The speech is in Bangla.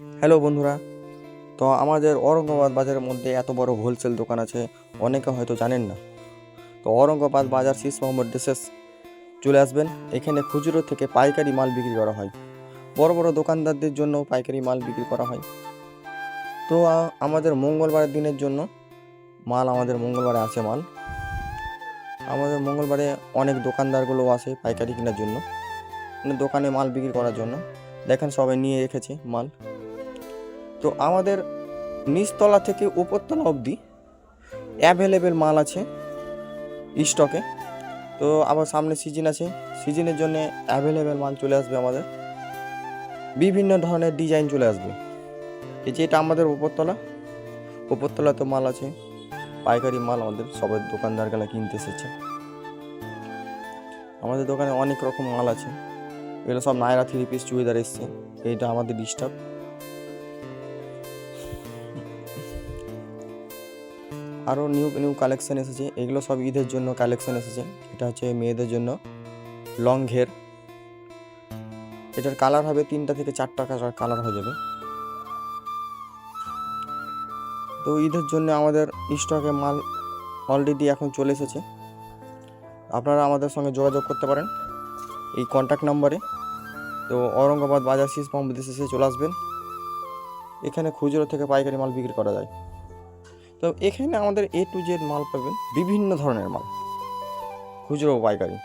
হ্যালো বন্ধুরা, তো আমাদের ঔরঙ্গাবাদ বাজারের মধ্যে এত বড় হোলসেল দোকান আছে, অনেকে হয়তো জানেন না। তো ঔরঙ্গাবাদ বাজার শীষ মোহাম্মদ ড্রেসেস চলে আসবেন। এখানে খুচরো থেকে পাইকারি মাল বিক্রি করা হয়, বড় বড় দোকানদারদের জন্য পাইকারি মাল বিক্রি করা হয়। তো আমাদের মঙ্গলবারের দিনের জন্য আমাদের মঙ্গলবারে আসে মাল। আমাদের মঙ্গলবারে অনেক দোকানদারগুলো আসে পাইকারি কেনার জন্য, মানে দোকানে মাল বিক্রি করার জন্য। দেখেন সবাই নিয়ে রেখেছে মাল। তো আমাদের নিচতলা থেকে উপরতলা অবধি অ্যাভেলেবেল মাল আছে স্টকে। তো আবার সামনে সিজন আছে, সিজনের জন্য অ্যাভেলেবেল মাল চলে আসবে আমাদের, বিভিন্ন ধরনের ডিজাইন চলে আসবে। এই যে এটা আমাদের উপরতলাতে মাল আছে, পাইকারি মাল আমাদের সবাই দোকানদারগুলো কিনতে এসেছে। আমাদের দোকানে অনেক রকম মাল আছে, এগুলো সব নায়রা 3 পিস চুড়িদার এসছে। এইটা আমাদের ডিস্টার্ব। আরও নিউ নিউ কালেকশন এসেছে, এগুলো সব ঈদের জন্য কালেকশন এসেছে। এটা হচ্ছে মেয়েদের জন্য লং ঘের। এটার কালার হবে 3টা থেকে 4টা কালার হয়ে যাবে। তো ঈদের জন্য আমাদের স্টকে মাল অলরেডি এখন চলে এসেছে। আপনারা আমাদের সঙ্গে যোগাযোগ করতে পারেন এই কন্ট্যাক্ট নাম্বারে। তো ঔরঙ্গাবাদ বাজার শীষ মোহাম্মদ ড্রেসেসে চলে আসবেন। এখানে খুচরো থেকে পাইকারি মাল বিক্রি করা যায়। তো এখানে আমাদের A to Z মাল পাবেন, বিভিন্ন ধরনের মাল, খুচরো ও পাইকারি।